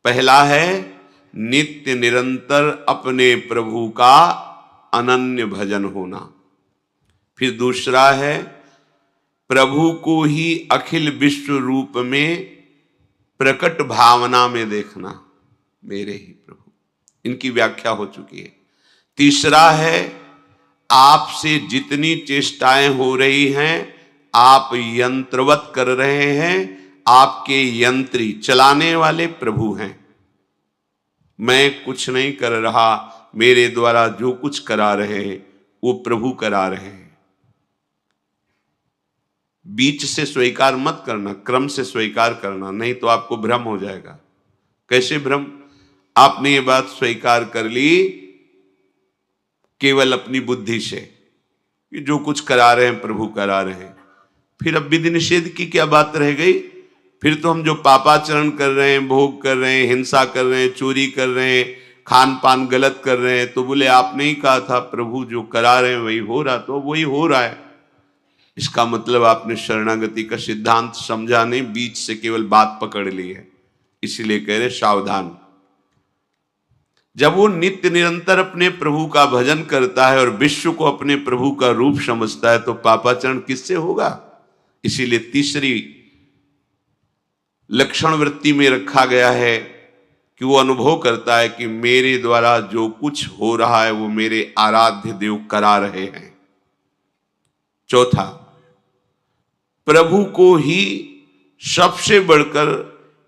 पहला है नित्य निरंतर अपने प्रभु का अनन्य भजन होना। फिर दूसरा है प्रभु को ही अखिल विश्व रूप में प्रकट भावना में देखना, मेरे ही प्रभु, इनकी व्याख्या हो चुकी है। तीसरा है आपसे जितनी चेष्टाएं हो रही हैं आप यंत्रवत कर रहे हैं, आपके यंत्री चलाने वाले प्रभु हैं, मैं कुछ नहीं कर रहा, मेरे द्वारा जो कुछ करा रहे हैं वो प्रभु करा रहे हैं। बीच से स्वीकार मत करना, क्रम से स्वीकार करना, नहीं तो आपको भ्रम हो जाएगा। कैसे भ्रम? आपने ये बात स्वीकार कर ली केवल अपनी बुद्धि से कि जो कुछ करा रहे हैं प्रभु करा रहे हैं, फिर अब विधि निषेध की क्या बात रह गई? फिर तो हम जो पापाचरण कर रहे हैं, भोग कर रहे हैं, हिंसा कर रहे हैं, चोरी कर रहे हैं, खान पान गलत कर रहे हैं, तो बोले आपने ही कहा था प्रभु जो करा रहे हैं वही हो रहा, तो वही हो रहा है। इसका मतलब आपने शरणागति का सिद्धांत समझा नहीं, बीच से केवल बात पकड़ ली है। इसीलिए कह रहे सावधान। जब वो नित्य निरंतर अपने प्रभु का भजन करता है और विश्व को अपने प्रभु का रूप समझता है तो पापाचरण किससे होगा? इसीलिए तीसरी लक्षण वृत्ति में रखा गया है कि वो अनुभव करता है कि मेरे द्वारा जो कुछ हो रहा है वो मेरे आराध्य देव करा रहे हैं। चौथा, प्रभु को ही सबसे बढ़कर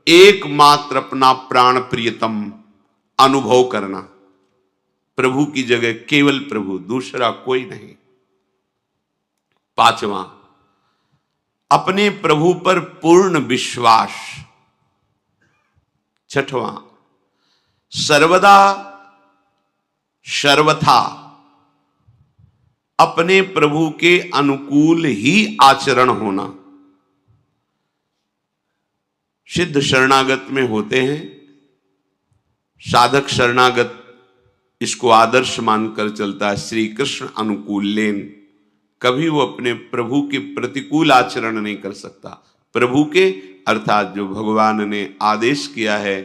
एकमात्र अपना प्राण प्रियतम अनुभव करना, प्रभु की जगह केवल प्रभु, दूसरा कोई नहीं। पांचवा, अपने प्रभु पर पूर्ण विश्वास। छठवां, सर्वदा सर्वथा अपने प्रभु के अनुकूल ही आचरण होना। सिद्ध शरणागत में होते हैं, साधक शरणागत इसको आदर्श मानकर चलता है, श्री कृष्ण अनुकूल लेन, कभी वो अपने प्रभु के प्रतिकूल आचरण नहीं कर सकता। प्रभु के अर्थात जो भगवान ने आदेश किया है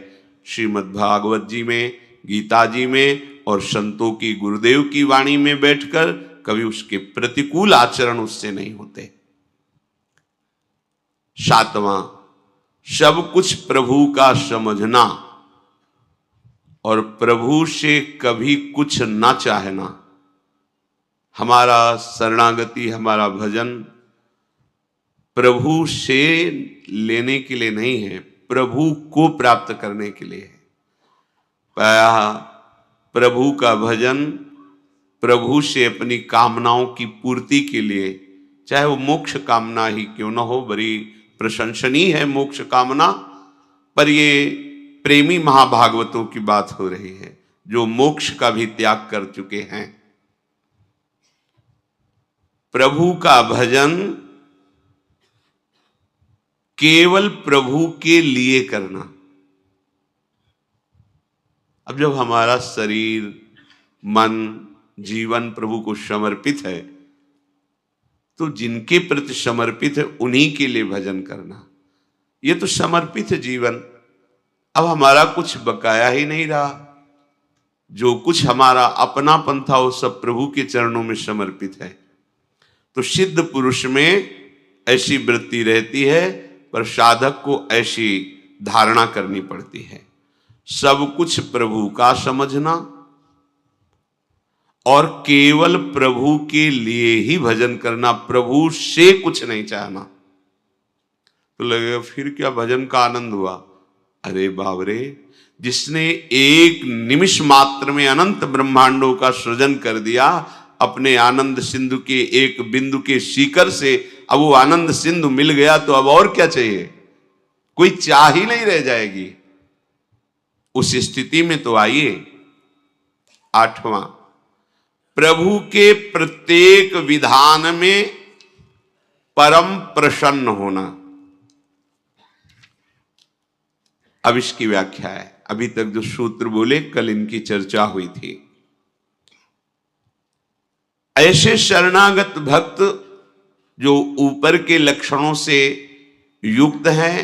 श्रीमद् भागवत जी में, गीता जी में और संतों की गुरुदेव की वाणी में बैठकर, कभी उसके प्रतिकूल आचरण उससे नहीं होते। सातवां, सब कुछ प्रभु का समझना और प्रभु से कभी कुछ ना चाहना। हमारा शरणागति, हमारा भजन प्रभु से लेने के लिए नहीं है, प्रभु को प्राप्त करने के लिए है। प्रभु का भजन प्रभु से अपनी कामनाओं की पूर्ति के लिए, चाहे वो मोक्ष कामना ही क्यों न हो, बड़ी प्रशंसनीय है मोक्ष कामना, पर ये प्रेमी महाभागवतों की बात हो रही है जो मोक्ष का भी त्याग कर चुके हैं। प्रभु का भजन केवल प्रभु के लिए करना। अब जब हमारा शरीर, मन, जीवन प्रभु को समर्पित है तो जिनके प्रति समर्पित है उन्हीं के लिए भजन करना। ये तो समर्पित है जीवन। अब हमारा कुछ बकाया ही नहीं रहा, जो कुछ हमारा अपनापन था वो सब प्रभु के चरणों में समर्पित है। तो सिद्ध पुरुष में ऐसी वृत्ति रहती है, पर साधक को ऐसी धारणा करनी पड़ती है, सब कुछ प्रभु का समझना और केवल प्रभु के लिए ही भजन करना, प्रभु से कुछ नहीं चाहना। तो लगेगा फिर क्या भजन का आनंद हुआ? अरे बाबरे, जिसने एक निमिष मात्र में अनंत ब्रह्मांडों का सृजन कर दिया अपने आनंद सिंधु के एक बिंदु के शिखर से, अब वो आनंद सिंधु मिल गया तो अब और क्या चाहिए? कोई चाह ही नहीं रह जाएगी। उस स्थिति में तो आइए। आठवां, प्रभु के प्रत्येक विधान में परम प्रसन्न होना। अब इसकी व्याख्या है। अभी तक जो सूत्र बोले कल इनकी चर्चा हुई थी। ऐसे शरणागत भक्त जो ऊपर के लक्षणों से युक्त हैं,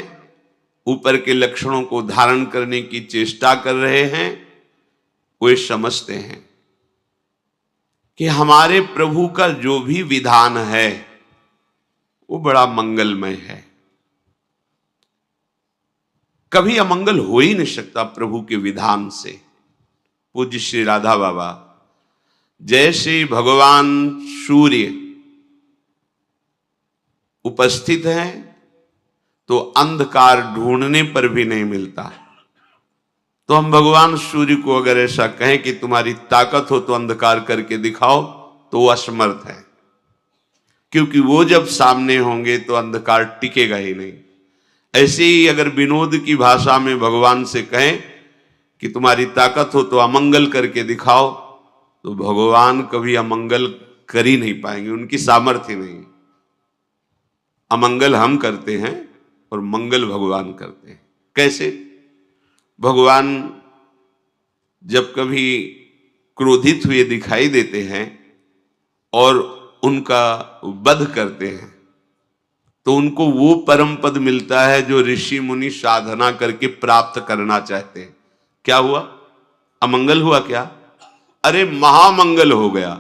ऊपर के लक्षणों को धारण करने की चेष्टा कर रहे हैं, वे समझते हैं कि हमारे प्रभु का जो भी विधान है वो बड़ा मंगलमय है। कभी अमंगल हो ही नहीं सकता प्रभु के विधान से। पूज्य श्री राधा बाबा, जैसे भगवान सूर्य उपस्थित है तो अंधकार ढूंढने पर भी नहीं मिलता, तो हम भगवान सूर्य को अगर ऐसा कहें कि तुम्हारी ताकत हो तो अंधकार करके दिखाओ, तो वो असमर्थ है, क्योंकि वो जब सामने होंगे तो अंधकार टिकेगा ही नहीं। ऐसे ही अगर विनोद की भाषा में भगवान से कहें कि तुम्हारी ताकत हो तो अमंगल करके दिखाओ, तो भगवान कभी अमंगल कर ही नहीं पाएंगे, उनकी सामर्थ्य नहीं। अमंगल हम करते हैं और मंगल भगवान करते हैं। कैसे? भगवान जब कभी क्रोधित हुए दिखाई देते हैं और उनका वध करते हैं तो उनको वो परम पद मिलता है जो ऋषि मुनि साधना करके प्राप्त करना चाहते हैं। क्या हुआ? अमंगल हुआ क्या? अरे महामंगल हो गया।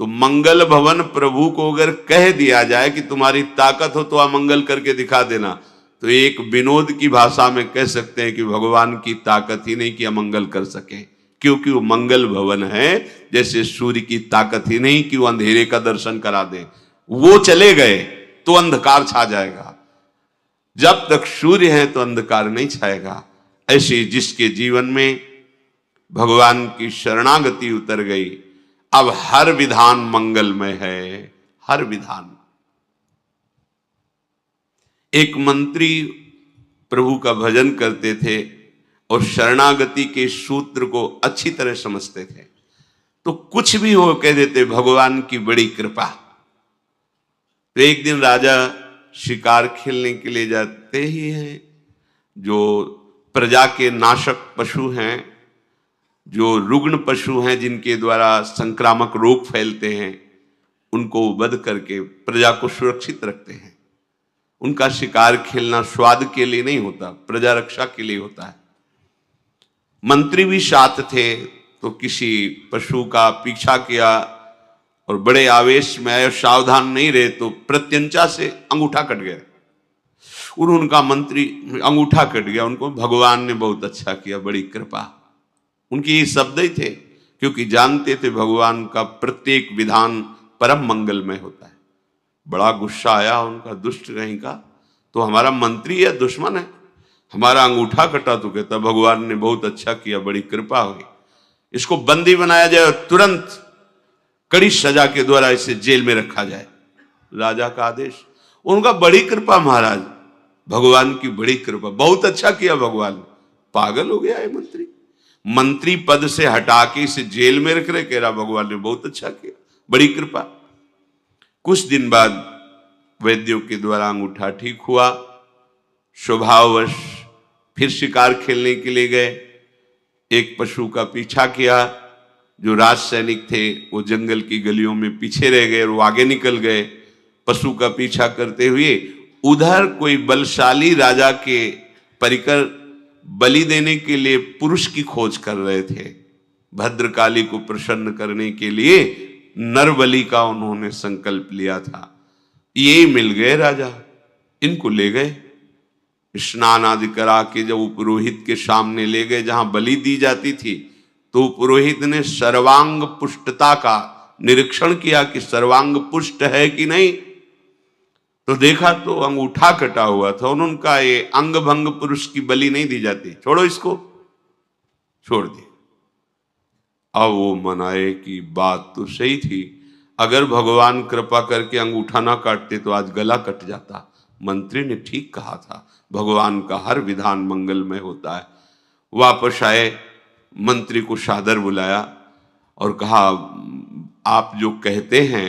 तो मंगल भवन प्रभु को अगर कह दिया जाए कि तुम्हारी ताकत हो तो अमंगल करके दिखा देना, तो एक विनोद की भाषा में कह सकते हैं कि भगवान की ताकत ही नहीं कि अमंगल कर सके, क्योंकि वो मंगल भवन है। जैसे सूर्य की ताकत ही नहीं कि वो अंधेरे का दर्शन करा दे, वो चले गए तो अंधकार छा जाएगा। जब तक सूर्य है तो अंधकार नहीं छाएगा। ऐसे जिसके जीवन में भगवान की शरणागति उतर गई, अब हर विधान मंगलमय है, हर विधान। एक मंत्री प्रभु का भजन करते थे और शरणागति के सूत्र को अच्छी तरह समझते थे, तो कुछ भी हो कह देते भगवान की बड़ी कृपा। तो एक दिन राजा शिकार खेलने के लिए जाते ही हैं, जो प्रजा के नाशक पशु हैं, जो रुग्ण पशु हैं, जिनके द्वारा संक्रामक रोग फैलते हैं, उनको वध करके प्रजा को सुरक्षित रखते हैं। उनका शिकार खेलना स्वाद के लिए नहीं होता, प्रजा रक्षा के लिए होता है। मंत्री भी साथ थे, तो किसी पशु का पीछा किया और बड़े आवेश में आए, सावधान नहीं रहे तो प्रत्यंचा से अंगूठा कट गया। उनका मंत्री अंगूठा कट गया, उनको भगवान ने बहुत अच्छा किया, बड़ी कृपा। उनके ये शब्द ही थे, क्योंकि जानते थे भगवान का प्रत्येक विधान परम मंगलमय होता है। बड़ा गुस्सा आया उनका, दुष्ट कहीं का, तो हमारा मंत्री है दुश्मन है, हमारा अंगूठा कटा तो कहता भगवान ने बहुत अच्छा किया, बड़ी कृपा हुई, इसको बंदी बनाया जाए और तुरंत कड़ी सजा के द्वारा इसे जेल में रखा जाए। राजा का आदेश। उनका बड़ी कृपा महाराज, भगवान की बड़ी कृपा, बहुत अच्छा किया भगवान। पागल हो गया है मंत्री, मंत्री पद से हटा के इसे जेल में रख रहे, कह रहा भगवान ने बहुत अच्छा किया, बड़ी कृपा। कुछ दिन बाद वैद्यों के द्वारा अंगूठा ठीक हुआ। स्वभाववश फिर शिकार खेलने के लिए गए। एक पशु का पीछा किया, जो राज सैनिक थे वो जंगल की गलियों में पीछे रह गए और वो आगे निकल गए पशु का पीछा करते हुए। उधर कोई बलशाली राजा के परिकर बलि देने के लिए पुरुष की खोज कर रहे थे। भद्रकाली को प्रसन्न करने के लिए नर बलि का उन्होंने संकल्प लिया था। ये मिल गए राजा, इनको ले गए, स्नान आदि करा के जब वो पुरोहित के सामने ले गए जहां बलि दी जाती थी, तो पुरोहित ने सर्वांग पुष्टता का निरीक्षण किया कि सर्वांग पुष्ट है कि नहीं। तो देखा तो अंगूठा कटा हुआ था। उन्होंने कहा ये अंग भंग पुरुष की बलि नहीं दी जाती, छोड़ो इसको, छोड़ दिया। अब वो मनाए कि बात तो सही थी, अगर भगवान कृपा करके अंगूठा ना काटते तो आज गला कट जाता। मंत्री ने ठीक कहा था, भगवान का हर विधान मंगलमय होता है। वापस आए, मंत्री को सादर बुलाया और कहा आप जो कहते हैं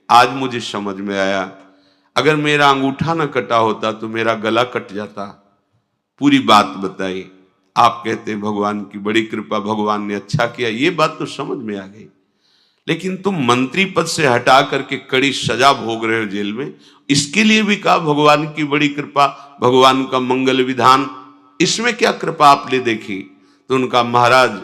आज मुझे समझ में आया, अगर मेरा अंगूठा ना कटा होता तो मेरा गला कट जाता। पूरी बात बताई। आप कहते हैं भगवान की बड़ी कृपा, भगवान ने अच्छा किया, ये बात तो समझ में आ गई, लेकिन तुम मंत्री पद से हटा करके कड़ी सजा भोग रहे हो जेल में, इसके लिए भी कहा भगवान की बड़ी कृपा, भगवान का मंगल विधान। इसमें क्या कृपा आपने देखी? तो उनका महाराज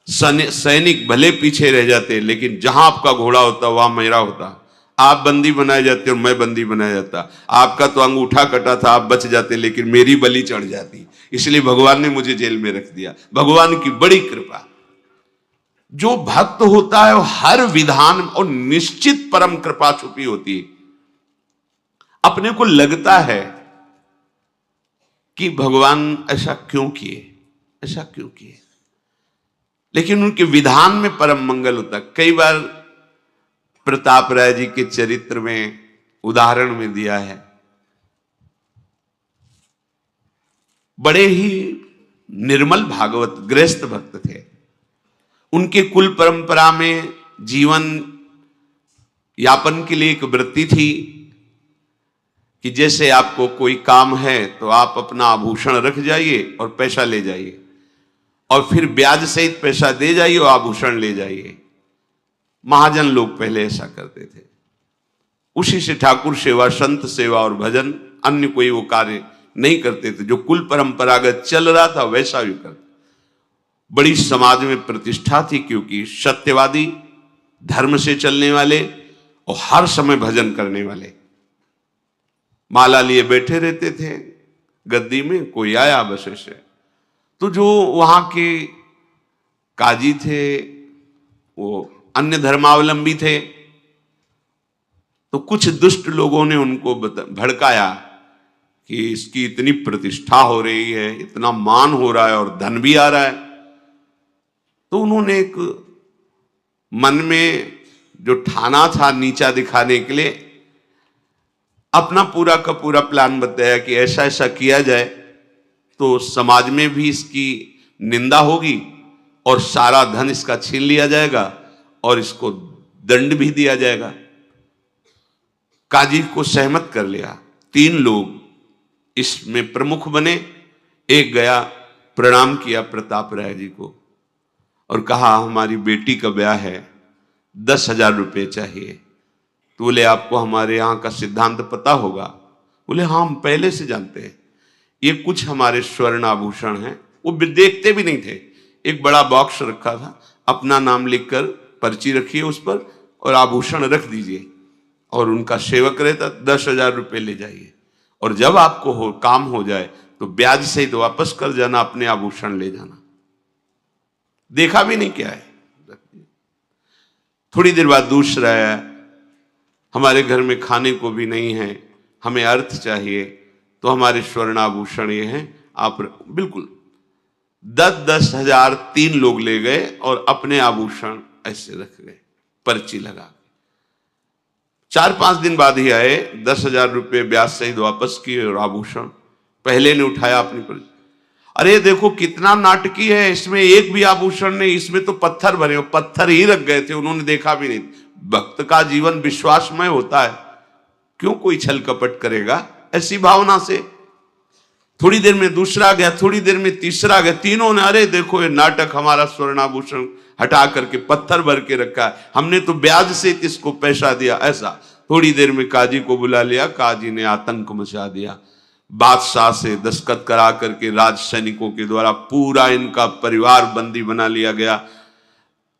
सैनिक भले पीछे रह जाते, लेकिन जहां आपका घोड़ा होता वहां मेरा होता। आप बंदी बनाए जाते और मैं बंदी बनाया जाता। आपका तो अंगूठा कटा था, आप बच जाते, लेकिन मेरी बलि चढ़ जाती। इसलिए भगवान ने मुझे जेल में रख दिया। भगवान की बड़ी कृपा। जो भक्त होता है वो हर विधान और निश्चित परम कृपा छुपी होती है। अपने को लगता है कि भगवान ऐसा क्यों किए, ऐसा क्यों किए, लेकिन उनके विधान में परम मंगल होता है। कई बार प्रताप राय जी के चरित्र में उदाहरण में दिया है, बड़े ही निर्मल भागवत गृहस्थ भक्त थे। उनके कुल परंपरा में जीवन यापन के लिए एक वृत्ति थी कि जैसे आपको कोई काम है तो आप अपना आभूषण रख जाइए और पैसा ले जाइए, और फिर ब्याज सहित पैसा दे जाइए और आभूषण ले जाइए। महाजन लोग पहले ऐसा करते थे। उसी से ठाकुर सेवा, संत सेवा और भजन, अन्य कोई वो कार्य नहीं करते थे। जो कुल परंपरागत चल रहा था वैसा भी करते। बड़ी समाज में प्रतिष्ठा थी, क्योंकि सत्यवादी, धर्म से चलने वाले और हर समय भजन करने वाले। माला लिए बैठे रहते थे गद्दी में, कोई आया बस ऐसे। तो जो वहां के काजी थे वो अन्य धर्मावलंबी थे, तो कुछ दुष्ट लोगों ने उनको भड़काया कि इसकी इतनी प्रतिष्ठा हो रही है, इतना मान हो रहा है और धन भी आ रहा है। तो उन्होंने एक मन में जो ठाना था नीचा दिखाने के लिए, अपना पूरा का पूरा प्लान बताया कि ऐसा ऐसा किया जाए तो समाज में भी इसकी निंदा होगी और सारा धन इसका छीन लिया जाएगा और इसको दंड भी दिया जाएगा। काजी को सहमत कर लिया। 3 लोग इसमें प्रमुख बने। एक गया, प्रणाम किया प्रताप राय जी को और कहा हमारी बेटी का ब्याह है, 10,000 रुपये चाहिए। तो बोले आपको हमारे यहाँ का सिद्धांत पता होगा? बोले हाँ, हम पहले से जानते हैं। ये कुछ हमारे स्वर्ण आभूषण हैं। वो देखते भी नहीं थे। एक बड़ा बॉक्स रखा था, अपना नाम लिखकर पर्ची रखिए उस पर और आभूषण रख दीजिए, और उनका सेवक रहता, 10,000 रुपये ले जाइए, और जब आपको काम हो जाए तो ब्याज सहित तो वापस कर जाना, अपने आभूषण ले जाना। देखा भी नहीं क्या है। थोड़ी देर बाद दूसरा आया, हमारे घर में खाने को भी नहीं है, हमें अर्थ चाहिए, तो हमारे स्वर्ण आभूषण ये हैं, आप बिल्कुल 10,000 3 लोग ले गए और अपने आभूषण ऐसे रख गए पर्ची लगा। 4-5 दिन बाद ही आए, 10,000 रुपये ब्याज सहित वापस किए और आभूषण पहले ने उठाया अपनी पर्ची। अरे देखो कितना नाटकी है, इसमें एक भी आभूषण नहीं, इसमें तो पत्थर भरे, पत्थर ही रख गए थे, उन्होंने देखा भी नहीं। भक्त का जीवन विश्वासमय होता है, क्यों कोई छल कपट करेगा ऐसी भावना से। थोड़ी देर में दूसरा गया, थोड़ी देर में तीसरा गया, तीनों ने अरे देखो ये नाटक, हमारा स्वर्णाभूषण हटा करके पत्थर भर के रखा है, हमने तो ब्याज से इसको पैसा दिया। ऐसा थोड़ी देर में काजी को बुला लिया, काजी ने आतंक मचा दिया। बादशाह से दस्तखत करा करके राज सैनिकों के द्वारा पूरा इनका परिवार बंदी बना लिया गया।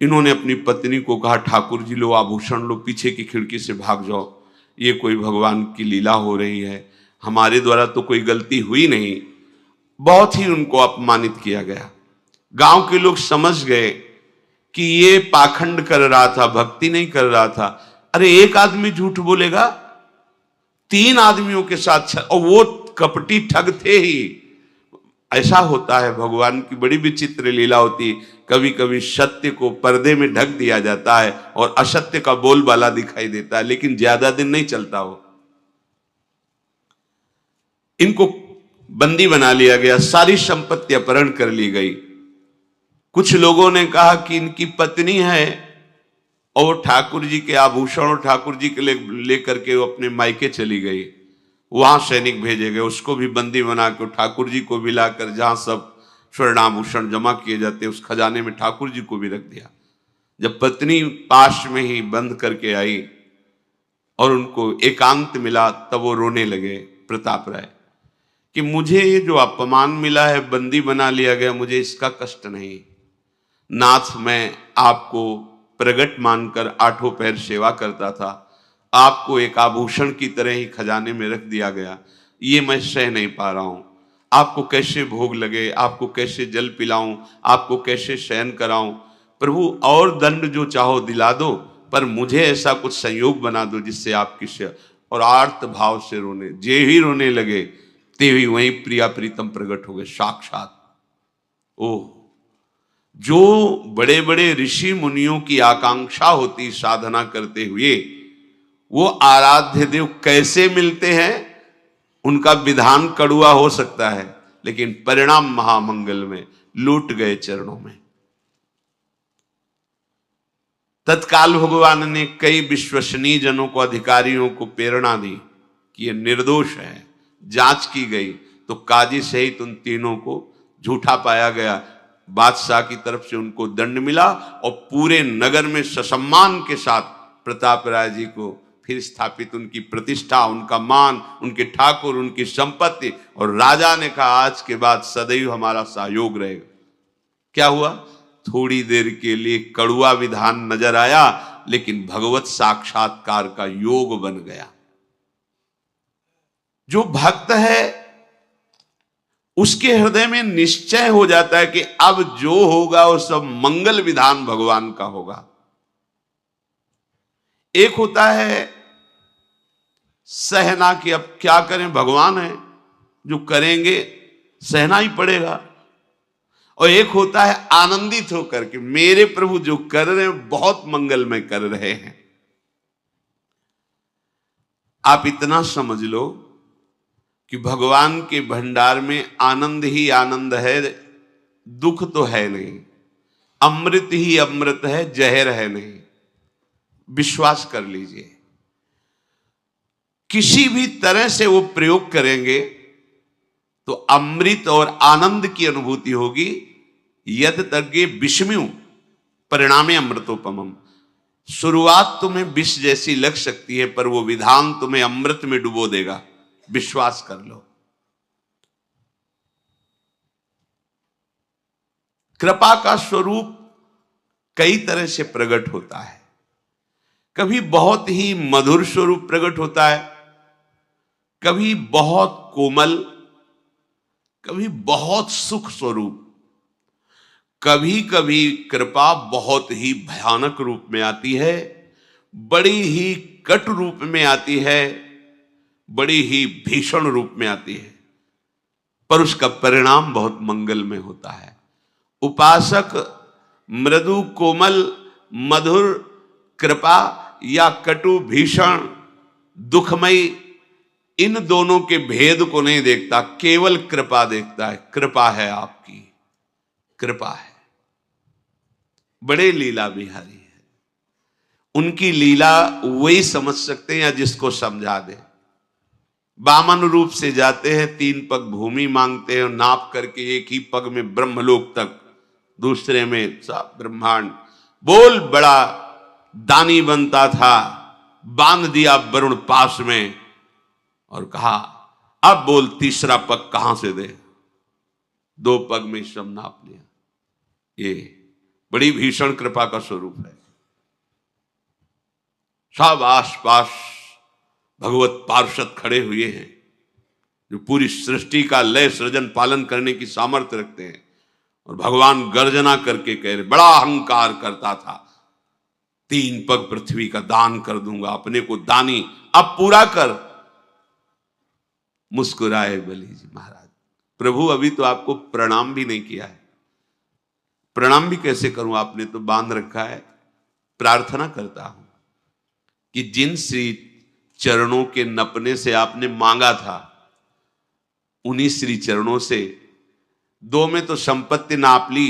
इन्होंने अपनी पत्नी को कहा ठाकुर जी लो आभूषण लो, पीछे की खिड़की से भाग जाओ, ये कोई भगवान की लीला हो रही है, हमारे द्वारा तो कोई गलती हुई नहीं। बहुत ही उनको अपमानित किया गया। गांव के लोग समझ गए कि ये पाखंड कर रहा था, भक्ति नहीं कर रहा था। अरे एक आदमी झूठ बोलेगा, 3 आदमियों के साथ, और वो कपटी ठग थे ही। ऐसा होता है, भगवान की बड़ी विचित्र लीला होती है। कभी कभी सत्य को पर्दे में ढक दिया जाता है और असत्य का बोलबाला दिखाई देता है, लेकिन ज्यादा दिन नहीं चलता हो। इनको बंदी बना लिया गया, सारी संपत्ति अपहरण कर ली गई। कुछ लोगों ने कहा कि इनकी पत्नी है और ठाकुर जी के आभूषण और ठाकुर जी के लेकर के वो अपने मायके चली गई। वहां सैनिक भेजे गए, उसको भी बंदी बना कर ठाकुर जी को भी लाकर जहां सब स्वर्णाभूषण जमा किए जाते उस खजाने में ठाकुर जी को भी रख दिया। जब पत्नी पास में ही बंद करके आई और उनको एकांत मिला, तब वो रोने लगे प्रताप राय कि मुझे ये जो अपमान मिला है, बंदी बना लिया गया, मुझे इसका कष्ट नहीं। नाथ, मैं आपको प्रगट मानकर आठों पैर सेवा करता था, आपको एक आभूषण की तरह ही खजाने में रख दिया गया, ये मैं सह नहीं पा रहा हूं। आपको कैसे भोग लगे, आपको कैसे जल पिलाऊं, आपको कैसे शयन कराऊं। प्रभु, और दंड जो चाहो दिला दो, पर मुझे ऐसा कुछ संयोग बना दो जिससे आपकी और आर्त भाव से रोने, जे ही रोने लगे ते ही वहीं प्रिया प्रीतम प्रकट हो गए साक्षात। ओह, जो बड़े बड़े ऋषि मुनियों की आकांक्षा होती साधना करते हुए, वो आराध्य देव कैसे मिलते हैं, उनका विधान कड़ुआ हो सकता है, लेकिन परिणाम महामंगल में, लूट गए चरणों में। तत्काल भगवान ने कई विश्वसनीय जनों को, अधिकारियों को प्रेरणा दी कि ये निर्दोष है। जांच की गई तो काजी सहित उन तीनों को झूठा पाया गया। बादशाह की तरफ से उनको दंड मिला और पूरे नगर में ससम्मान के साथ प्रताप राय जी को फिर स्थापित, उनकी प्रतिष्ठा, उनका मान, उनके ठाकुर, उनकी संपत्ति। और राजा ने कहा आज के बाद सदैव हमारा सहयोग रहेगा। क्या हुआ? थोड़ी देर के लिए कड़ुआ विधान नजर आया, लेकिन भगवत साक्षात्कार का योग बन गया। जो भक्त है उसके हृदय में निश्चय हो जाता है कि अब जो होगा वो सब मंगल विधान भगवान का होगा। एक होता है सहना कि अब क्या करें, भगवान है, जो करेंगे सहना ही पड़ेगा। और एक होता है आनंदित होकर कि मेरे प्रभु जो कर रहे हैं बहुत मंगलमय कर रहे हैं। आप इतना समझ लो कि भगवान के भंडार में आनंद ही आनंद है, दुख तो है नहीं। अमृत ही अमृत है, जहर है नहीं। विश्वास कर लीजिए, किसी भी तरह से वो प्रयोग करेंगे तो अमृत और आनंद की अनुभूति होगी। यद तज्ञे विषम्यु परिणामे अमृतोपमम। शुरुआत तुम्हें विष जैसी लग सकती है, पर वो विधान तुम्हें अमृत में डुबो देगा। विश्वास कर लो। कृपा का स्वरूप कई तरह से प्रकट होता है। कभी बहुत ही मधुर स्वरूप प्रकट होता है, कभी बहुत कोमल, कभी बहुत सुख स्वरूप, कभी कभी कृपा बहुत ही भयानक रूप में आती है, बड़ी ही कटु रूप में आती है, बड़ी ही भीषण रूप में आती है, पर उसका परिणाम बहुत मंगल में होता है। उपासक मृदु कोमल मधुर कृपा या कटु भीषण दुखमयी, इन दोनों के भेद को नहीं देखता, केवल कृपा देखता है। कृपा है आपकी, कृपा है। बड़े लीला बिहारी है, उनकी लीला वही समझ सकते हैं या जिसको समझा दे। वामन रूप से जाते हैं, 3 पग भूमि मांगते हैं, नाप करके एक ही पग में ब्रह्मलोक तक, दूसरे में सब ब्रह्मांड। बोल बड़ा दानी बनता था, बांध दिया वरुण पास में और कहा अब बोल तीसरा पग कहां से दे। 2 पग में सब नाप लिया। ये बड़ी भीषण कृपा का स्वरूप है। सब आसपास भगवत पार्षद खड़े हुए हैं जो पूरी सृष्टि का लय सृजन पालन करने की सामर्थ्य रखते हैं। और भगवान गर्जना करके कह रहे, बड़ा अहंकार करता था, 3 पग पृथ्वी का दान कर दूंगा, अपने को दानी अब पूरा कर। मुस्कुराए बलि जी महाराज, प्रभु अभी तो आपको प्रणाम भी नहीं किया है। प्रणाम भी कैसे करूं, आपने तो बांध रखा है। प्रार्थना करता हूं कि जिन श्री चरणों के नपने से आपने मांगा था, उन्हीं श्री चरणों से 2 में तो संपत्ति नाप ली,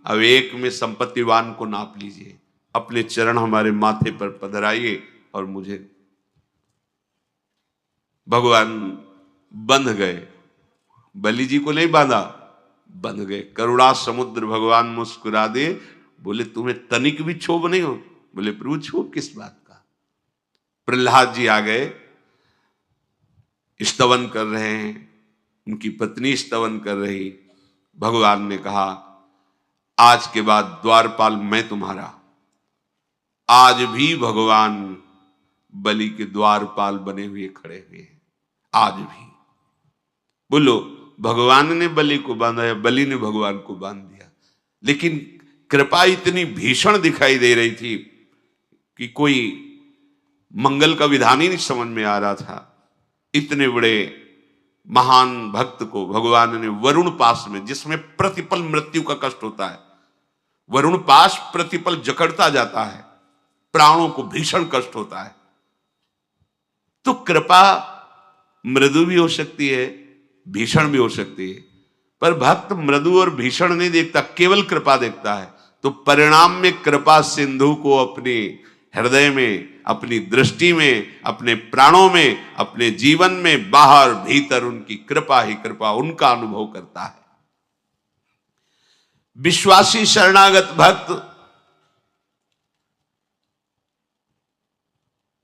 अब 1 में संपत्तिवान को नाप लीजिए। अपने चरण हमारे माथे पर पधराइए और मुझे। भगवान बंध गए, बलि जी को नहीं बांधा, बंध गए। करुणा समुद्र भगवान मुस्कुरा दे, बोले तुम्हें तनिक भी क्षोभ नहीं हो? बोले प्रभु क्षोभ किस बात का। प्रहलाद जी आ गए, स्तवन कर रहे हैं, उनकी पत्नी स्तवन कर रही। भगवान ने कहा, आज के बाद द्वारपाल मैं तुम्हारा। आज भी भगवान बलि के द्वारपाल बने हुए खड़े हुए हैं, आज भी। बोलो, भगवान ने बलि को बांधा या बलि ने भगवान को बांध दिया? लेकिन कृपा इतनी भीषण दिखाई दे रही थी कि कोई मंगल का विधान ही नहीं समझ में आ रहा था। इतने बड़े महान भक्त को भगवान ने वरुण पाश में, जिसमें प्रतिपल मृत्यु का कष्ट होता है, वरुण पाश प्रतिपल जकड़ता जाता है, प्राणों को भीषण कष्ट होता है। तो कृपा मृदु भी हो सकती है, भीषण भी हो सकती है, पर भक्त मृदु और भीषण नहीं देखता, केवल कृपा देखता है। तो परिणाम में कृपा सिंधु को अपने हृदय में, अपनी दृष्टि में, अपने प्राणों में, अपने जीवन में, बाहर भीतर उनकी कृपा ही कृपा, उनका अनुभव करता है। विश्वासी शरणागत भक्त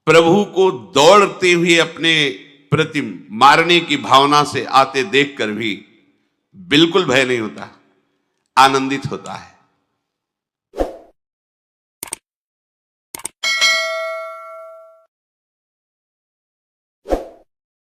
प्रभु को दौड़ते हुए अपने प्रति मारने की भावना से आते देखकर भी बिल्कुल भय नहीं होता, आनंदित होता है।